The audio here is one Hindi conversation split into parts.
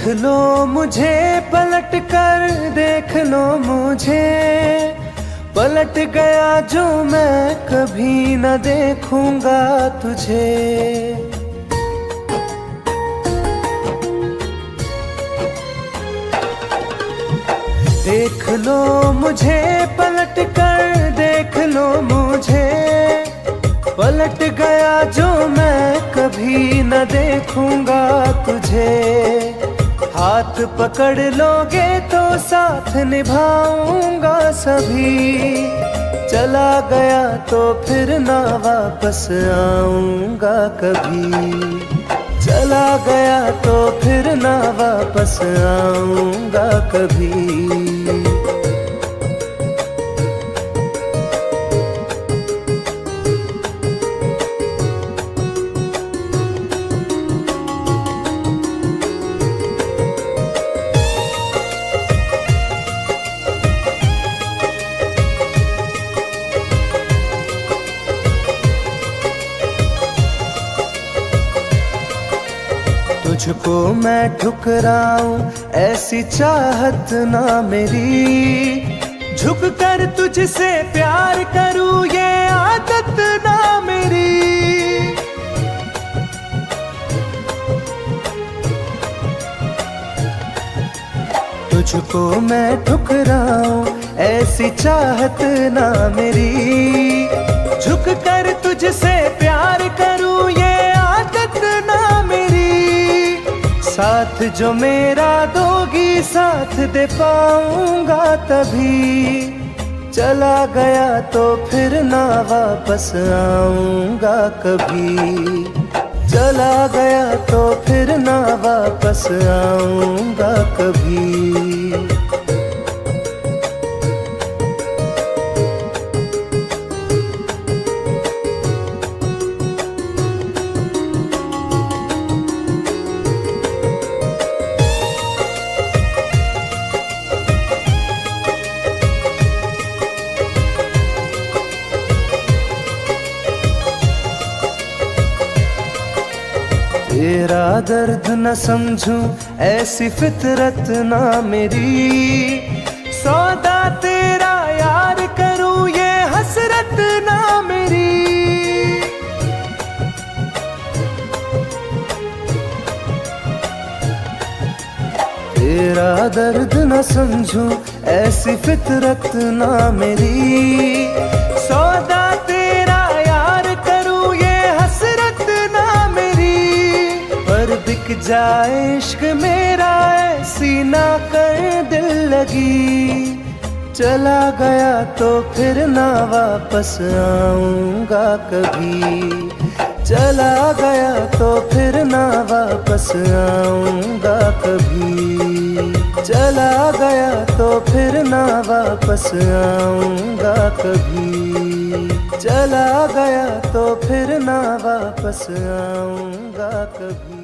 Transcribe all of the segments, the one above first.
लो मुझे पलट कर, देख लो मुझे, पलट गया जो मैं कभी न देखूंगा तुझे। देख लो मुझे पलट कर, देख लो मुझे, पलट गया जो मैं कभी न देखूंगा तुझे। हाथ पकड़ लोगे तो साथ निभाऊंगा सभी, चला गया तो फिर ना वापस आऊंगा कभी। चला गया तो फिर ना वापस आऊंगा कभी। तुझको मैं ठुकराऊं ऐसी चाहत ना मेरी, झुक कर तुझसे प्यार करूं ये आदत ना मेरी। तुझको मैं ठुकराऊं ऐसी चाहत ना मेरी, झुक कर तुझसे प्यार करूं ये आदत ना मेरी। साथ जो मेरा दोगी साथ दे पाऊंगा तभी, चला गया तो फिर ना वापस आऊंगा कभी। चला गया तो फिर ना वापस आऊंगा कभी। तेरा दर्द न समझूं ऐसी फितरत ना मेरी, सौदा तेरा यार करूं ये हसरत ना मेरी। तेरा दर्द न समझूं ऐसी फितरत ना मेरी, सौदा तेरा यार करूं ये हसरत ना मेरी। पर बिक जाए इश्क मेरा ऐसी ना कर दिल लगी, चला गया तो फिर ना वापस आऊंगा कभी। चला गया तो फिर ना वापस आऊंगा कभी। चला गया तो फिर ना वापस आऊंगा कभी। चला गया तो फिर ना वापस आऊंगा कभी।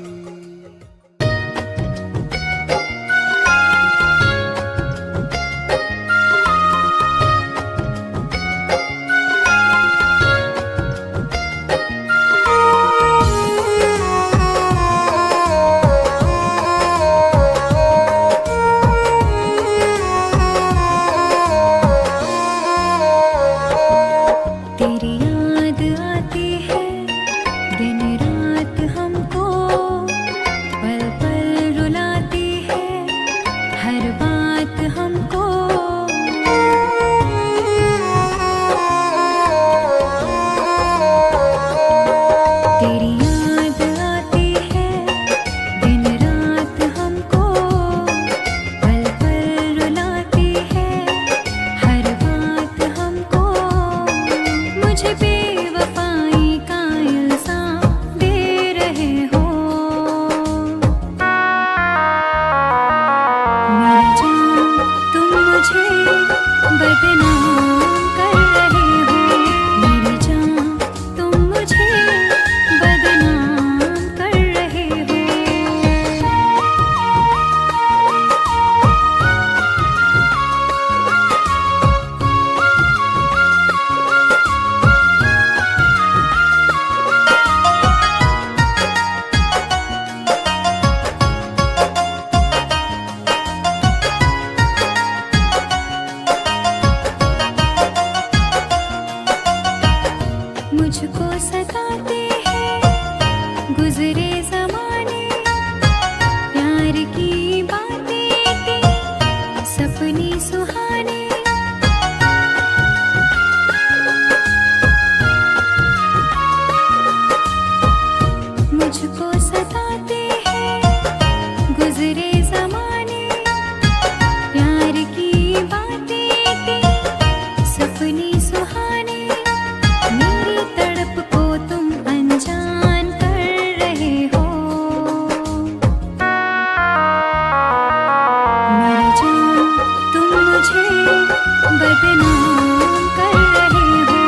बदनाम कर रहे हो।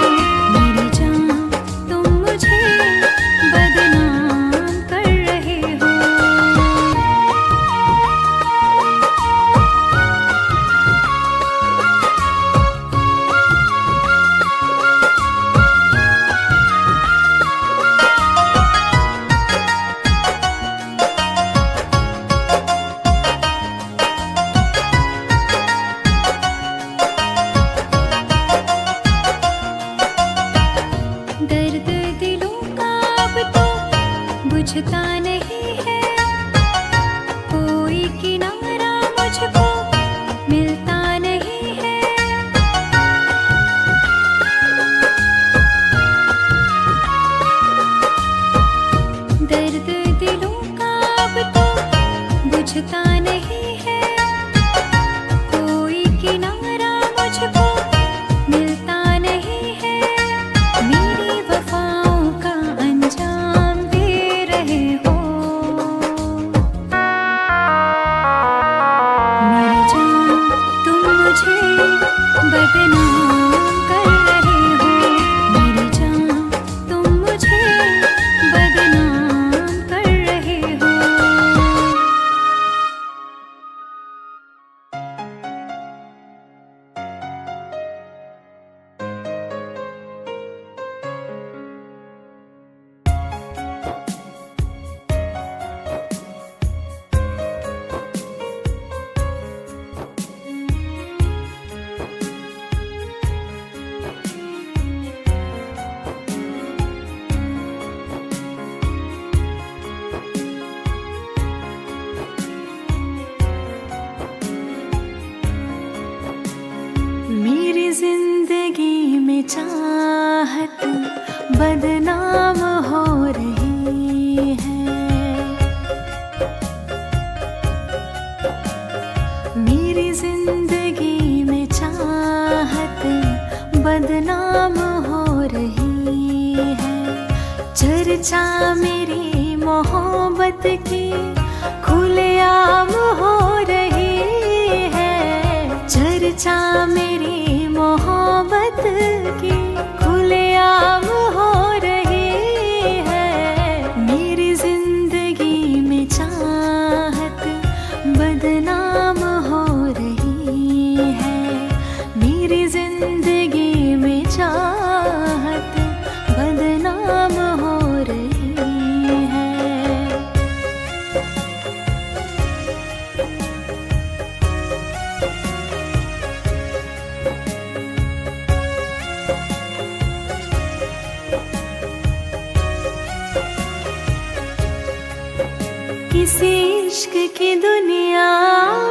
मेरी जान तुम मुझे बदनाम कर रहे हो। दर्द दिलों का अब तो बुझता नहीं है, कोई किनारा मुझको मिलता नहीं है। दर्द दिलों का अब तो बुझता नहीं है, कोई किनारा मुझको मिलता नहीं है। मेरी वफाओं का अंजाम दे रहे हो। मेरी जान तुम मुझे बदनाम कर रहे हो। मेरी जान तुम मुझे बदनाम कर रहे हो। मेरी जिंदगी में चाहत बदनाम हो रही है। मेरी जिंदगी में चाहत बदनाम हो रही है। चर्चा मेरी मोहब्बत की खुलेआम हो रही है। चर्चा मेरी मोहब्बत की खुलेआम हो रही है। मेरी जिंदगी में चाहत बदनाम हो रही है। मेरी जिंदगी में चाहत बदनाम हो रही है। किसी इश्क की दुनिया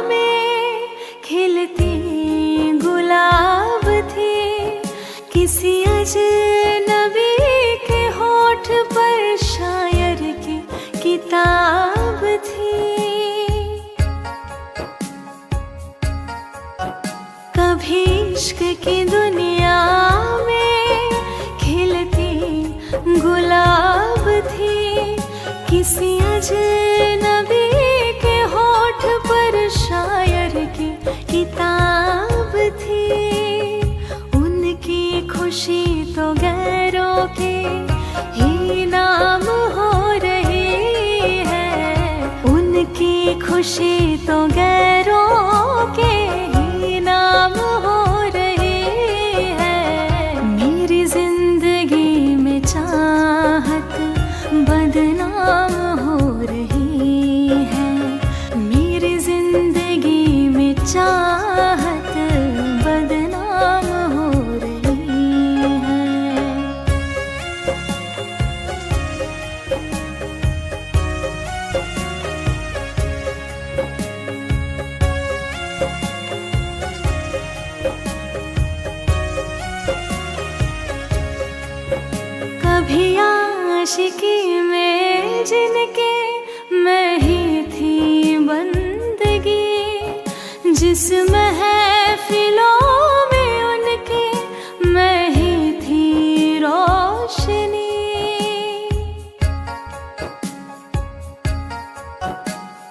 में खिलती गुलाब थी। किसी अजनबी के होठ पर शायर की किताब थी। कभी इश्क की दुनिया में खिलती गुलाब थी। किसी अजनबी के होठ पर शायर की किताब थी। उनकी खुशी तो गैरों के ही नाम हो रही है। उनकी खुशी तो गैरों के ही नाम हो रही है। मेरी जिंदगी में चाहत बदनाम हो रही है। मेरी जिंदगी में चाहत बदनाम हो रही है। कभी आशिकी में जिनके मैं ही थी बंदगी। जिस महफिलों में उनके मैं ही थी रोशनी।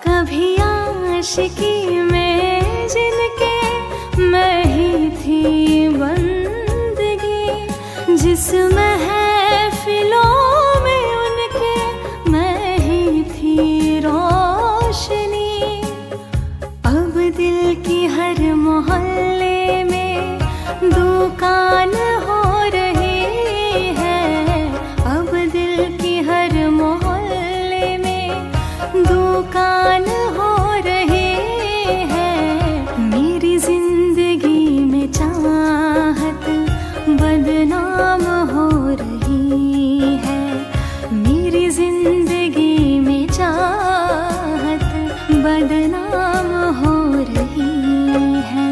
कभी आशिकी में जिनके मैं ही थी दिल की हर मोहल्ले में दुकान हो रही है। अब दिल की हर मोहल्ले में दुकान हो रही है। मेरी जिंदगी में चाहत बदनाम हो रही है। मेरी जिंदगी में चाहत बदनाम हो रही है।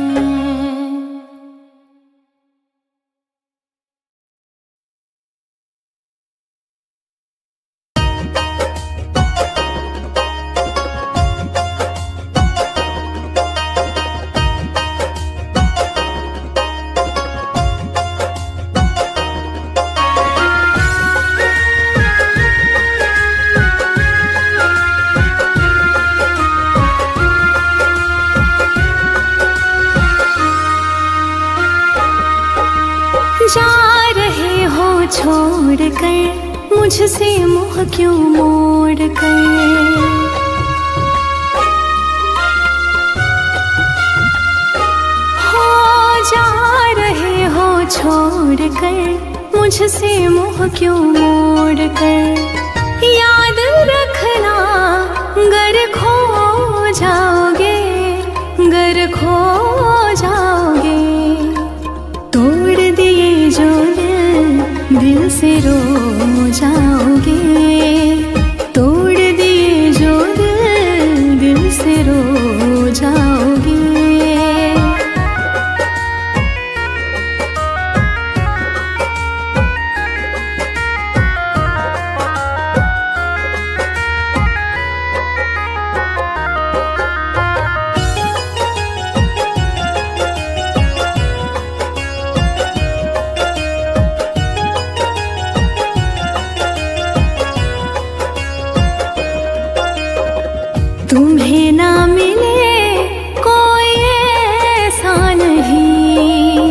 जा रहे हो छोड़ कर मुझसे मुँह क्यों मोड़ कर। हो जा रहे हो छोड़ कर मुझसे मुँह क्यों मोड़ कर। याद रखना गर खो जाओगे, गर खो जाओगे। तोड़ दिए जो दिल से रो जाओगे। तोड़ दिए जो दिल से रो जाओगे। तुम्हें ना मिले कोई ऐसा नहीं,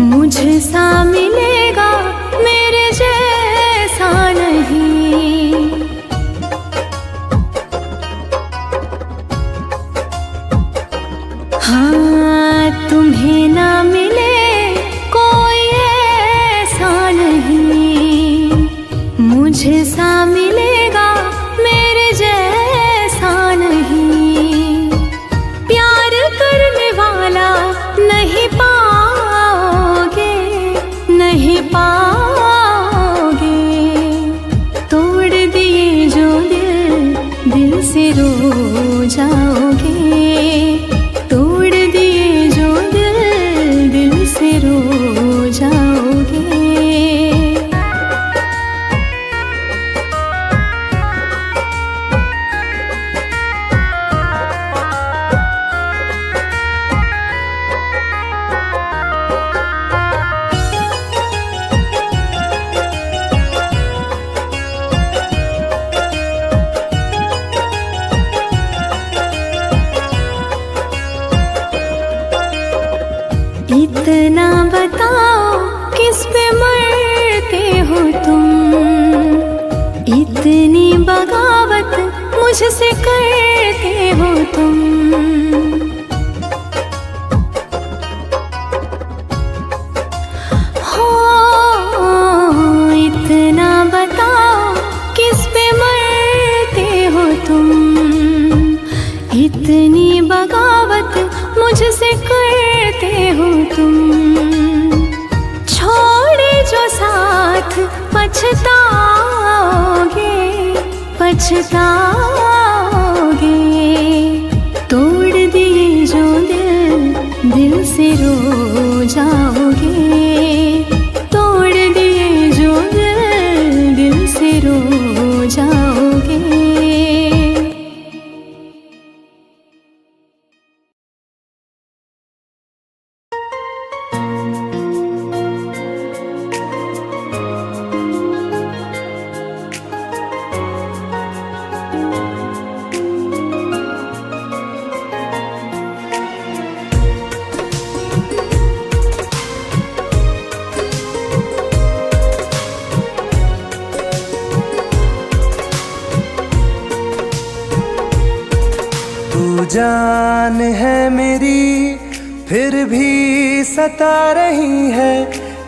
मुझसा मिलेगा मेरे जैसा नहीं। हाँ तुम्हें ना मिले कोई ऐसा नहीं, मुझसा मिलेगा मेरे जैसा नहीं। प्यार करने वाला नहीं पाओगे, नहीं पाओगे। तोड़ दिए जो दिल से रो जाओगे। तोड़ दिए जो दिल से रो जाओगे। इतना बताओ किस पे मरते हो तुम। इतनी बगावत मुझसे करते हो तुम। हो इतना बताओ किस पे मरते हो तुम। इतनी बगावत मुझसे करते हो तुम। छोड़े जो साथ पछताओगे, पछताओगे। तोड़ दिए जो दिल से रो जाओगे। तोड़ दिए जो दिल से रो जाओगे। जान है मेरी फिर भी सता रही है,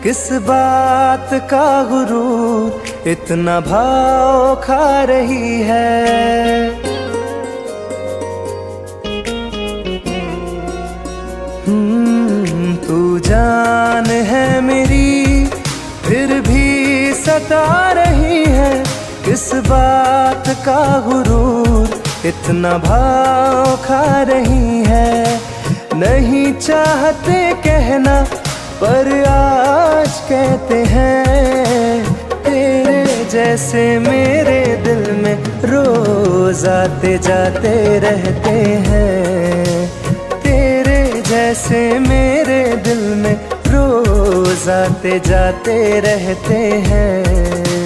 किस बात का गुरूर इतना भाव खा रही है। तू जान है मेरी फिर भी सता रही है, किस बात का गुरूर इतना भाव खा रही है। नहीं चाहते कहना पर आज कहते हैं, तेरे जैसे मेरे दिल में रोज आते जाते रहते हैं। तेरे जैसे मेरे दिल में रोज आते जाते रहते हैं।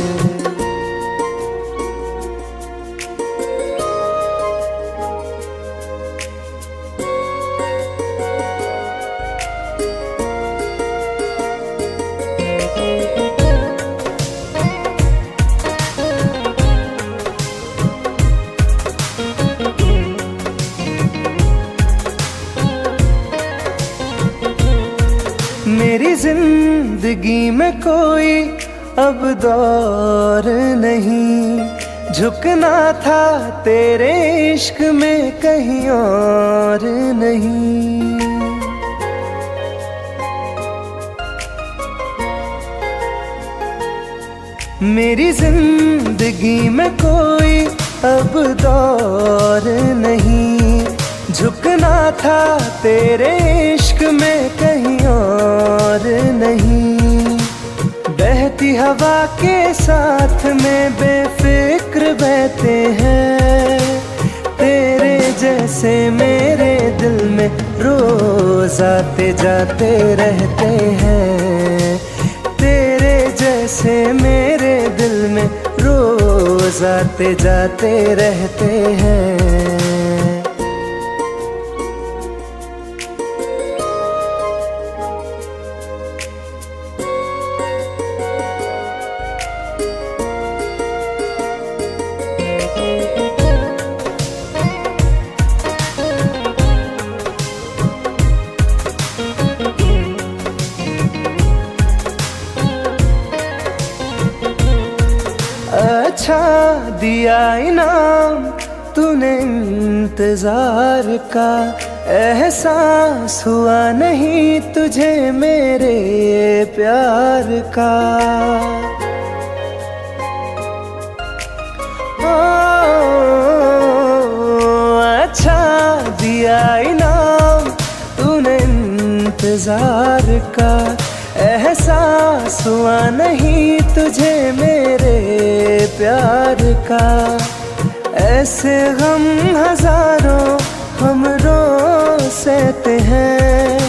मेरी जिंदगी में कोई अब दौर नहीं, झुकना था तेरे इश्क में कहीं और नहीं। मेरी जिंदगी में कोई अब दौर नहीं, झुकना था तेरे इश्क में कहीं और नहीं। बहती हवा के साथ में बेफिक्र बहते हैं, तेरे जैसे मेरे दिल में रोज आते जाते रहते हैं। तेरे जैसे मेरे दिल में रोज आते जाते रहते हैं। अच्छा दिया इनाम तूने इंतजार का, एहसास हुआ नहीं तुझे मेरे प्यार का। अच्छा दिया इनाम तूने इंतजार का, एहसास हुआ नहीं तुझे मेरे प्यार का। ऐसे गम हजारों हम रोज सहते हैं,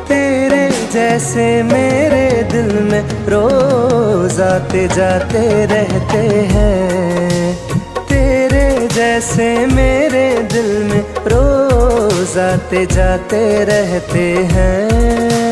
तेरे जैसे मेरे दिल में रोज आते जाते रहते हैं। तेरे जैसे मेरे दिल में रोज आते जाते रहते हैं।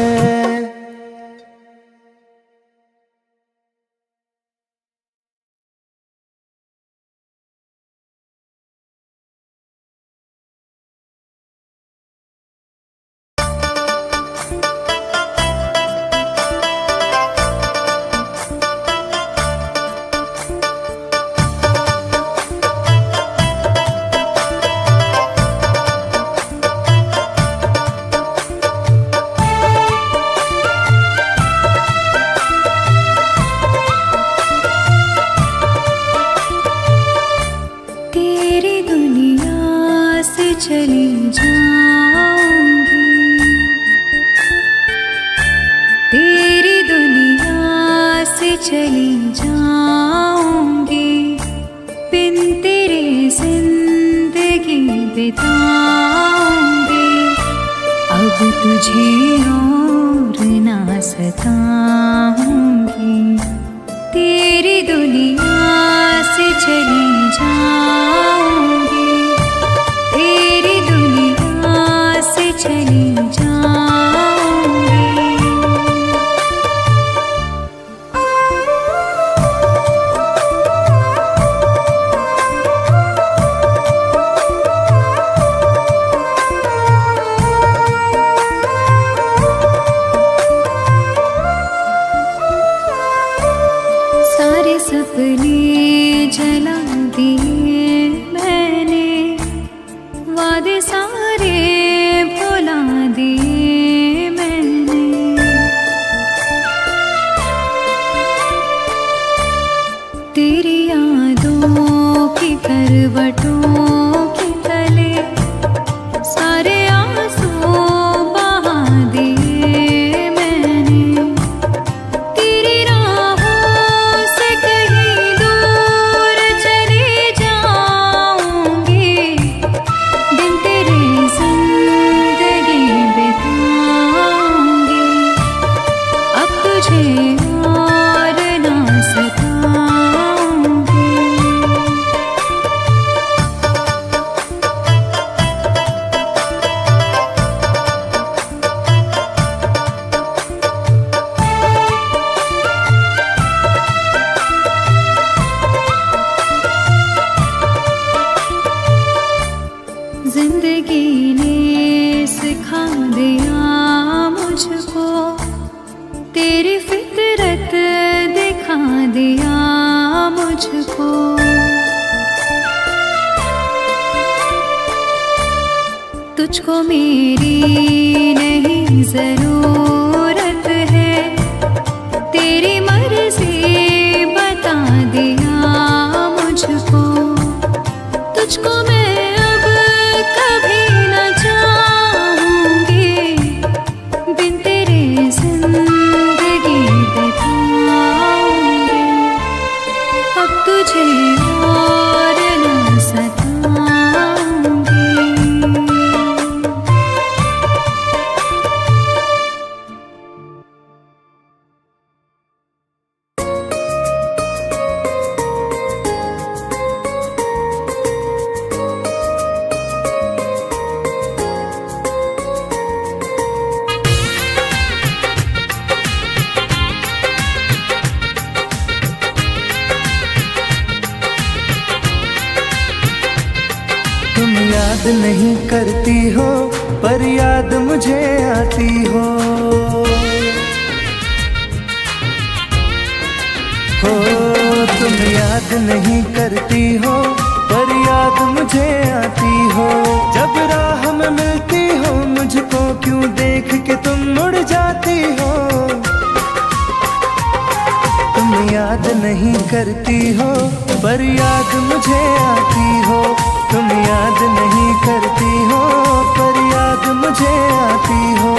चली जाऊंगी, तेरी दुनिया से चली जाऊंगी, बिन तेरे जिंदगी बिताऊंगी। अब तुझे और ना सताऊंगी, तेरी दुनिया से चली जाऊंगी, तेरी दुनिया से चली जाऊंगी। करवटों के तले सारे आंसू बहा दिए मैंने। तेरी राहों से कहीं दूर चली जाऊंगी, दिन तेरे जिंदगी बिताऊंगी। अब तुझे और ना सताऊंगी। जिंदगी ने सिखा दिया मुझको, तेरी फितरत दिखा दिया मुझको। तुझको मेरी नहीं जरूरत है, तेरी मर्जी बता दिया मुझको। तुझको मैं अब कभी न चाहूंगी, बिन तेरे जिंदगी बिताऊंगी। अब तुझे और न सताऊंगी। तुम याद नहीं करती हो पर याद मुझे आती हो। तुम याद नहीं करती हो पर याद मुझे आती हो। जब राह में मिलती हो मुझको क्यों देख के तुम मुड़ जाती हो। तुम याद नहीं करती हो पर याद मुझे आती हो। तुम याद नहीं करती हो पर याद मुझे आती हो।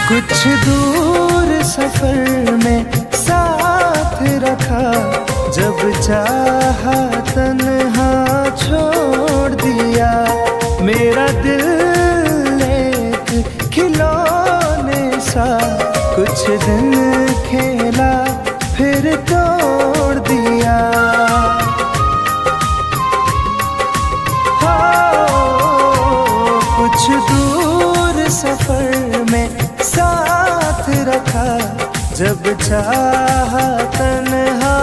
कुछ दूर सफर में साथ रखा, जब चाहा तन्हा छोड़ दिया। मेरा दिल एक खिलौने सा कुछ दिन खेला फिर तोड़ दिया। कुछ दूर सफर में साथ रखा, जब चाहा तन्हा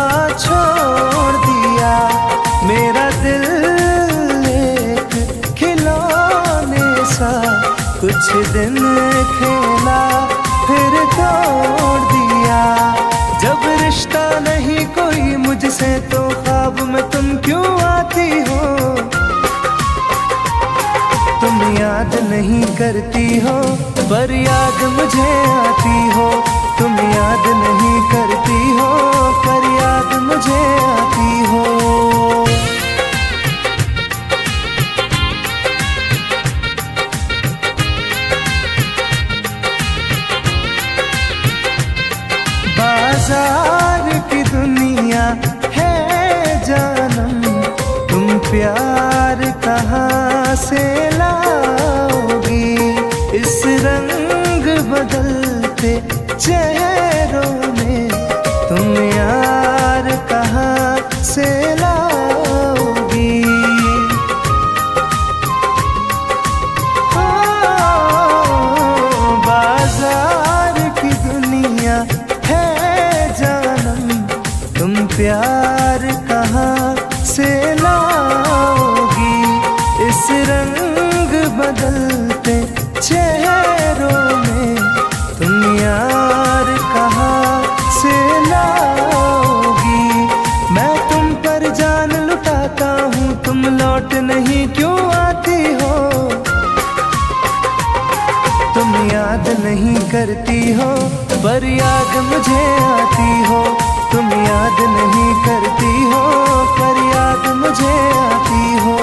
छोड़ दिया। मेरा दिल एक खिलौने सा कुछ दिन खेला फिर तोड़ दिया। जब रिश्ता नहीं कोई मुझसे तो ख्वाब में तुम क्यों आती हो। तुम याद नहीं करती हो पर याद मुझे आती हो। तुम याद नहीं करती हो पर याद मुझे आती हो। बाजार की दुनिया है जानम, तुम प्यार कहाँ से लाओगी। इस रंग बदलते चेहरों में तुम यार कहाँ से लाओगी। बाजार की दुनिया है जानम, तुम प्यार कहाँ से लाओगी। इस रंग बदलते चेहरों में तुम यार कहाँ से तुम लौट नहीं क्यों आती हो, तुम याद नहीं करती हो पर याद मुझे आती हो, तुम याद नहीं करती हो पर याद मुझे आती हो।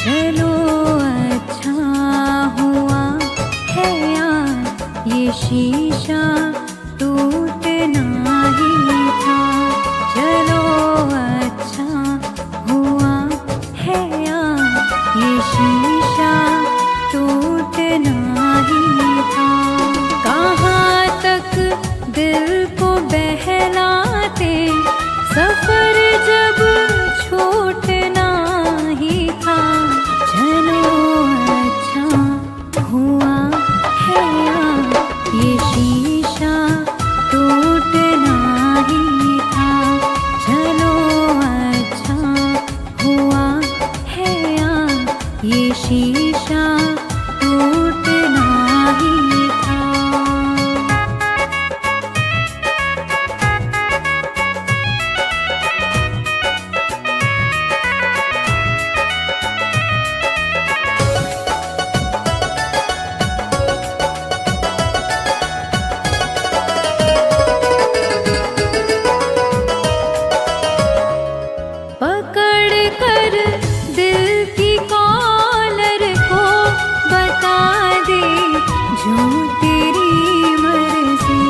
चलो अच्छा हुआ है यार ये शीशा टूटना ही था, चलो अच्छा हुआ है यार ये शीशा टूटना ही था। कहाँ तक दिल को बहलाते सफर जब छूटना ही था, चलो अच्छा हुआ है यार ये शीशा टूटना ही था, चलो अच्छा हुआ है यार ये शीशा टूटना ही था। पकड़ कर दिल की कॉलर को बता दे जो तेरी मर्जी,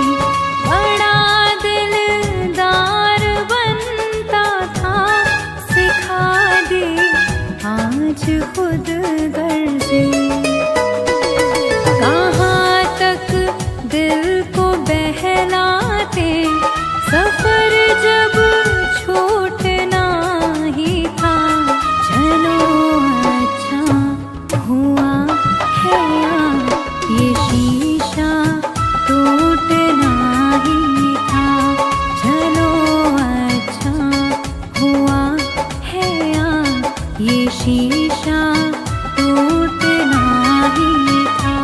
बड़ा दिलदार बनता था सिखा दे आज खुद गर्जी। कहाँ तक दिल को बहलाते सफर जब छूटना ही था, चलो अच्छा हुआ है यार ये शीशा टूटना ही था, चलो अच्छा हुआ है यार ये शीशा टूटना ही था।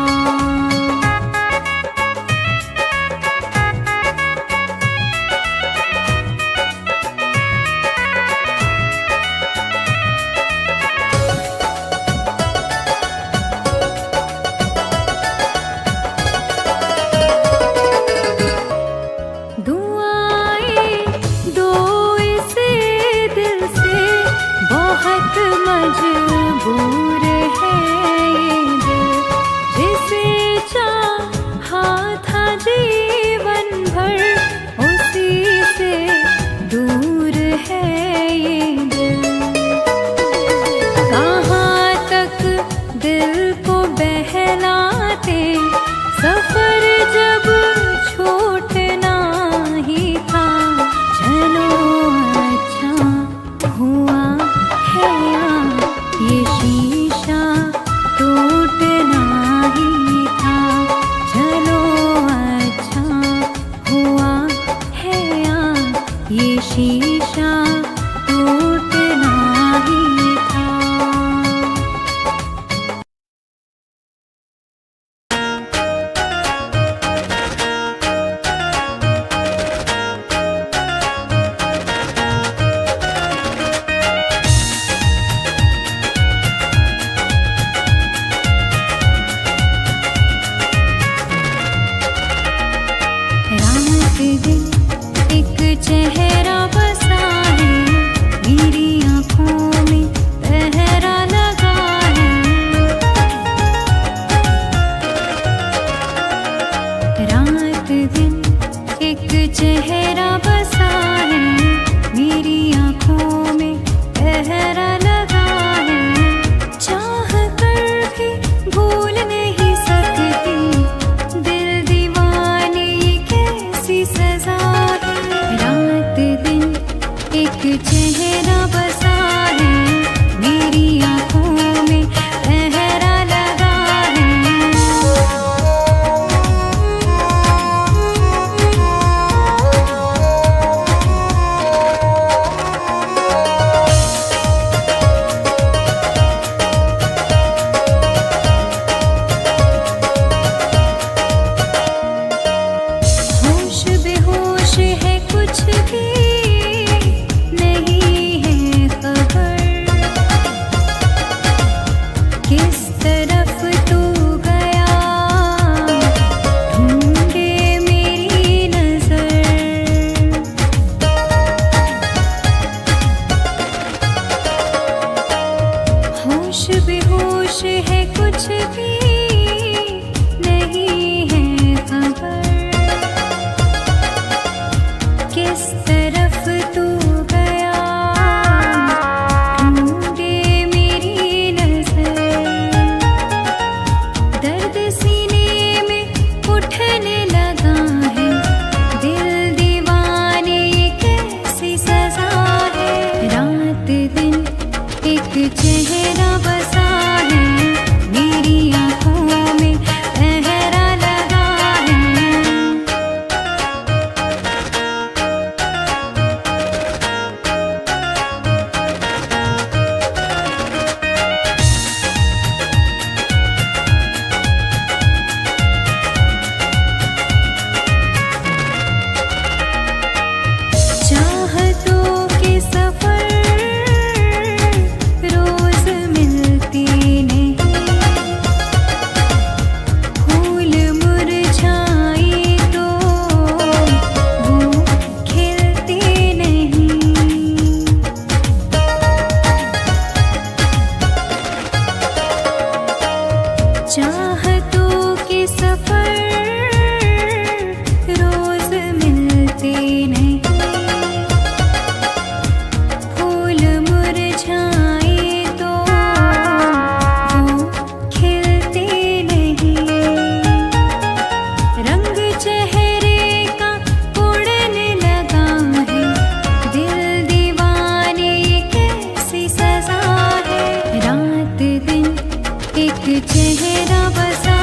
दुआएं दो इस दिल से बहुत मजबूर है ये दिल, जिसे चाहा था जीवन भर उसी से दूर है ये दिल। कहाँ तक दिल को बहलाते सफर जब छूटना ही था, चलो अच्छा हुआ है यार ये शीशा टूटना ही था, चलो अच्छा हुआ है यार ये शीशा टूटना ही था। रात दिन एक चेहरा बसा है, मेरी आँखों में पहरा लगा है। रात दिन एक चेहरा बसा है, मेरी आँखों में पहरा लगा है। चाह कर भी भूल नहीं सकती दिल दीवाने ये कैसी सजा है। रात दिन एक चेहरा बसा है, मेरी आँखों में पहरा लगा है। किस तरफ तू गया, ढूंढे मेरी नजर। दर्द सीने में उठने लगा है, दिल दीवाने कैसी सजा है। रात दिन एक चेहरा बसा है, मेरी आंखों में पहरा लगा है। चाहतों के सफर रोज मिलती नहीं, फूल मुरझाए तो वो खिलते नहीं। चाहतों के सफर रोज मिलते नहीं, फूल मुरझाए तो वो खिलते नहीं। रंग चेहरे का उड़ने लगा है, दिल दीवाने कैसी सजा है। रात दिन एक चेहरा बसा